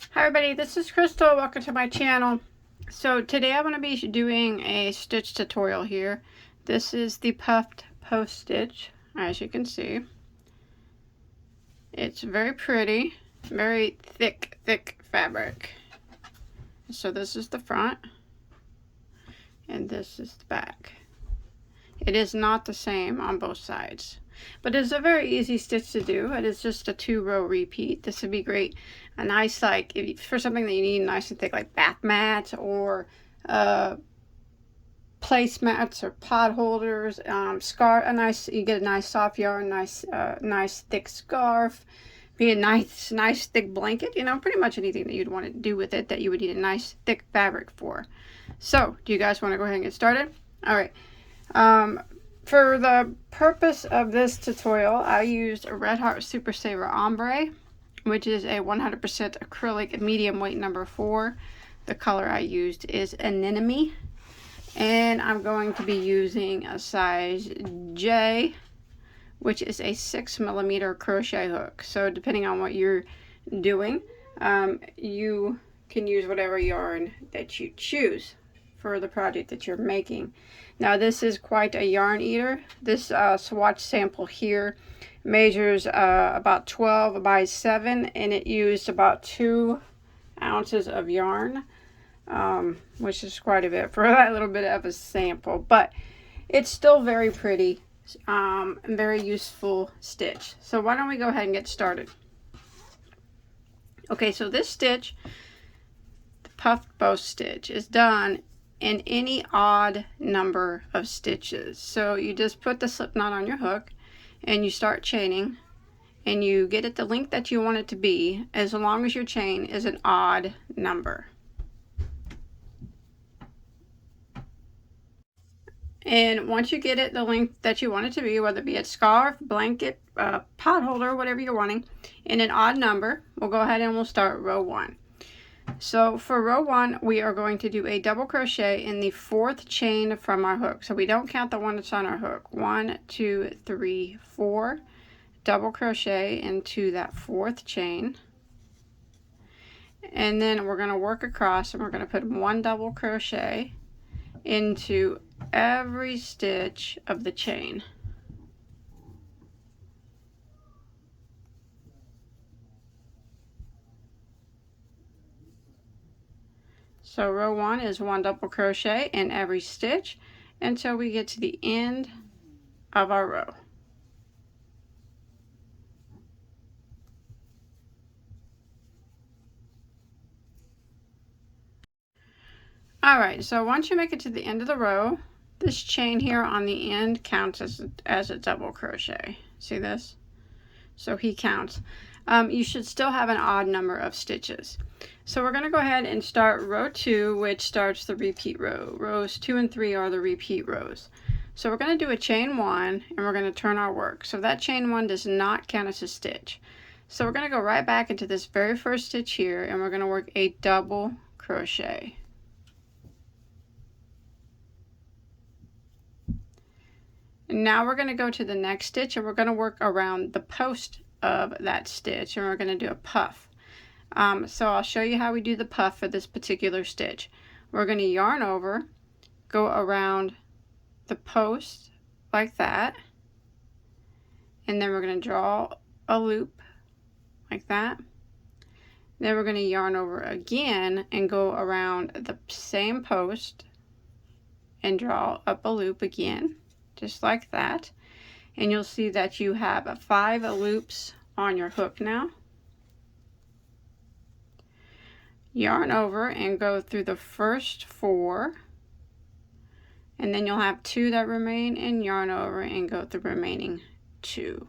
Hi everybody, this is Crystal. Welcome to my channel. So today I'm going to be doing a stitch tutorial here. This is the puffed post stitch, as you can see. It's very pretty, very thick fabric. So this is the front and this is the back. It is not the same on both sides, but it's a very easy stitch to do. It is just a 2-row repeat. This would be great, a nice, like, for something that you need nice and thick, like bath mats or placemats or pot holders. You get a nice soft yarn, nice thick scarf, be a nice thick blanket. You know, pretty much anything that you'd want to do with it that you would need a nice thick fabric for. So, do you guys want to go ahead and get started? All right. For the purpose of this tutorial, I used a Red Heart Super Saver Ombre, which is a 100% acrylic medium weight number 4. The color I used is Anemone, and I'm going to be using a size J, which is a 6mm crochet hook. So depending on what you're doing, you can use whatever yarn that you choose for the project that you're making. Now this is quite a yarn eater. This swatch sample here measures about 12 by 7, and it used about 2 ounces of yarn, which is quite a bit for that little bit of a sample, but it's still very pretty, and very useful stitch. So why don't we go ahead and get started. Okay, so this stitch, the puffed bow stitch, is done in any odd number of stitches. So you just put the slip knot on your hook and you start chaining, and you get it the length that you want it to be, as long as your chain is an odd number. And once you get it the length that you want it to be, whether it be a scarf, blanket, pot holder, whatever you're wanting, in an odd number, we'll go ahead and we'll start row 1. So for row 1, we are going to do a double crochet in the 4th chain from our hook. So we don't count the one that's on our hook. 1, 2, 3, 4. Double crochet into that 4th chain. And then we're going to work across, and we're going to put 1 double crochet into every stitch of the chain. So row 1 is 1 double crochet in every stitch until we get to the end of our row. Alright, so once you make it to the end of the row, this chain here on the end counts as a double crochet. See this? So he counts. You should still have an odd number of stitches. So we're going to go ahead and start row 2, which starts the repeat row. Rows 2 and 3 are the repeat rows. So we're going to do a chain 1, and we're going to turn our work. So that chain 1 does not count as a stitch. So we're going to go right back into this very first stitch here, and we're going to work a double crochet. And now we're going to go to the next stitch, and we're going to work around the post of that stitch, and we're going to do a puff. So I'll show you how we do the puff for this particular stitch. We're going to yarn over, go around the post like that, and then we're going to draw a loop like that. Then we're going to yarn over again and go around the same post and draw up a loop again, just like that. And you'll see that you have 5 loops on your hook now. Yarn over and go through the first 4, and then you'll have 2 that remain, and yarn over and go through the remaining 2.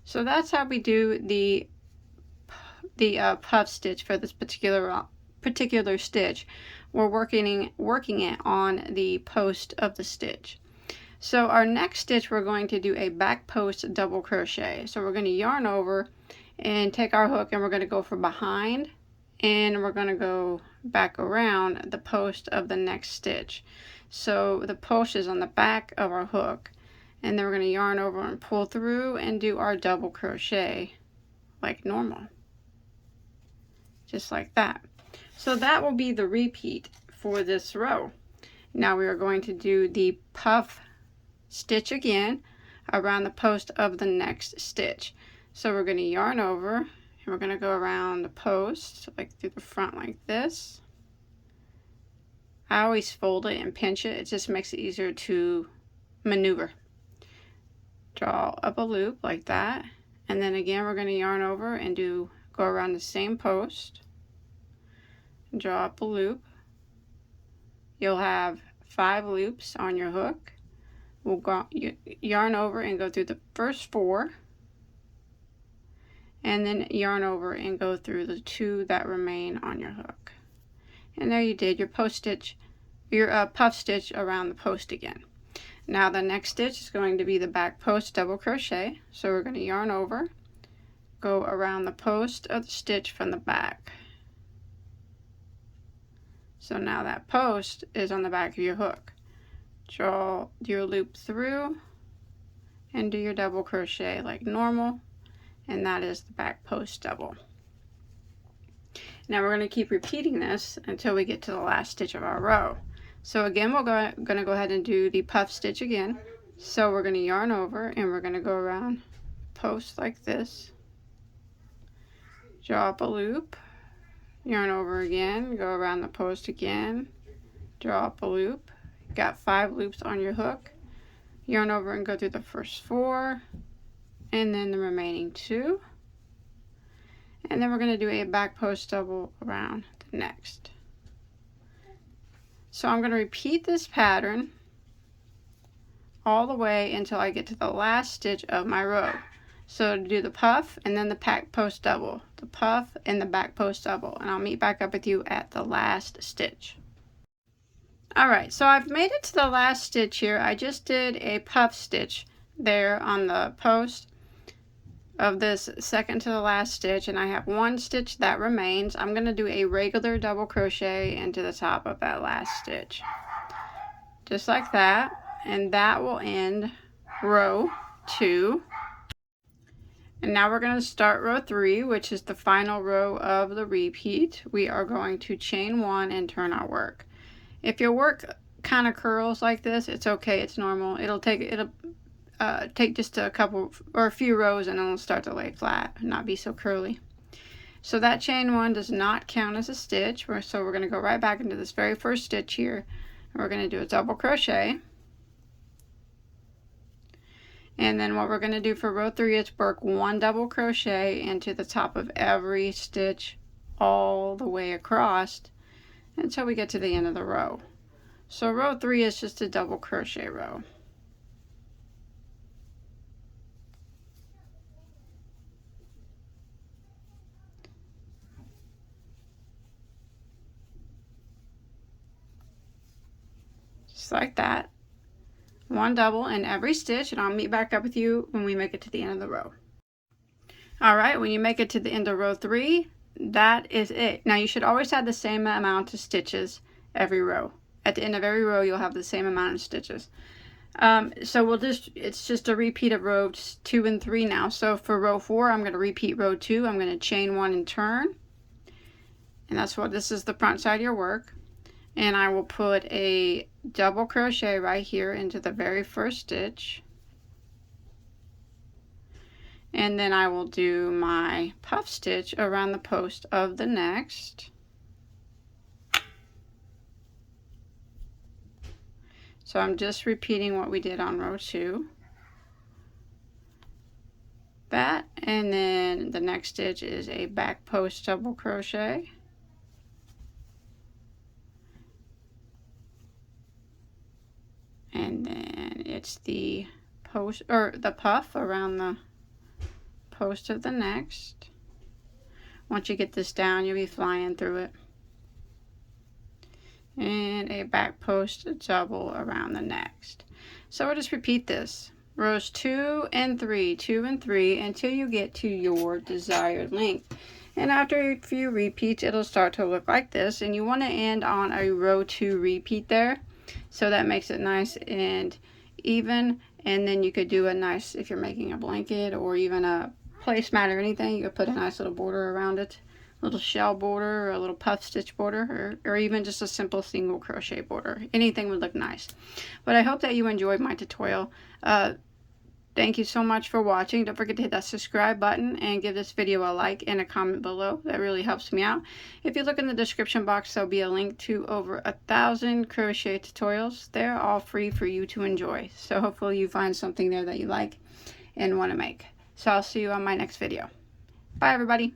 So that's how we do the puff stitch for this particular stitch. We're working it on the post of the stitch. So our next stitch, we're going to do a back post double crochet. So we're going to yarn over and take our hook, and we're going to go from behind, and we're going to go back around the post of the next stitch. So the post is on the back of our hook, and then we're going to yarn over and pull through and do our double crochet like normal. just like that. So that will be the repeat for this row. Now we are going to do the puff stitch again around the post of the next stitch. So we're going to yarn over and we're going to go around the post, like through the front like this. I always fold it and pinch it. It just makes it easier to maneuver. Draw up a loop like that, and then again we're going to yarn over and go around the same post. Draw up a loop. You'll have 5 loops on your hook. We'll go yarn over and go through the first 4, and then yarn over and go through the 2 that remain on your hook. And there you did your post stitch, your puff stitch around the post again. Now the next stitch is going to be the back post double crochet. So we're going to yarn over, go around the post of the stitch from the back. So now that post is on the back of your hook. Draw your loop through and do your double crochet like normal, and that is the back post double. Now we're going to keep repeating this until we get to the last stitch of our row. So again, we're going to go ahead and do the puff stitch again. So we're going to yarn over and we're going to go around post like this, draw up a loop, yarn over again, go around the post again, draw up a loop. Got 5 loops on your hook, yarn over and go through the first 4, and then the remaining 2, and then we're going to do a back post double around the next. So I'm going to repeat this pattern all the way until I get to the last stitch of my row. So to do the puff and then the back post double, the puff and the back post double, and I'll meet back up with you at the last stitch. Alright, so I've made it to the last stitch here. I just did a puff stitch there on the post of this second to the last stitch, and I have 1 stitch that remains. I'm going to do a regular double crochet into the top of that last stitch. Just like that, and that will end row 2. And now we're going to start row 3, which is the final row of the repeat. We are going to chain 1 and turn our work. If your work kind of curls like this, it's okay, it's normal. It'll take just a couple or a few rows and it'll start to lay flat and not be so curly. So that chain 1 does not count as a stitch. So we're going to go right back into this very first stitch here, and we're going to do a double crochet. And then what we're going to do for row 3 is work 1 double crochet into the top of every stitch all the way across until we get to the end of the row. So row 3 is just a double crochet row. Just like that. 1 double in every stitch, and I'll meet back up with you when we make it to the end of the row. Alright, when you make it to the end of row 3, that is it. Now you should always have the same amount of stitches every row. At the end of every row you'll have the same amount of stitches. So it's just a repeat of rows 2 and 3 now. So for row 4 I'm going to repeat row 2. I'm going to chain 1 and turn. And this is the front side of your work. And I will put a double crochet right here into the very first stitch. And then I will do my puff stitch around the post of the next. So I'm just repeating what we did on row 2. That, and then the next stitch is a back post double crochet. And then it's the post or the puff around the post of the next. Once you get this down, you'll be flying through it. And a back post double around the next. So we'll just repeat this. Rows 2 and 3, 2 and 3 until you get to your desired length. And after a few repeats, it'll start to look like this. And you want to end on a row 2 repeat there. So that makes it nice and even. And then you could do a nice, if you're making a blanket or even a placemat or anything, you could put a nice little border around it little shell border or a little puff stitch border, or even just a simple single crochet border. Anything would look nice. But I hope that you enjoyed my tutorial. Thank you so much for watching. Don't forget to hit that subscribe button and give this video a like and a comment below. That really helps me out. If you look in the description box, there'll be a link to over 1,000 crochet tutorials. They're all free for you to enjoy. So hopefully you find something there that you like and want to make. So I'll see you on my next video. Bye everybody.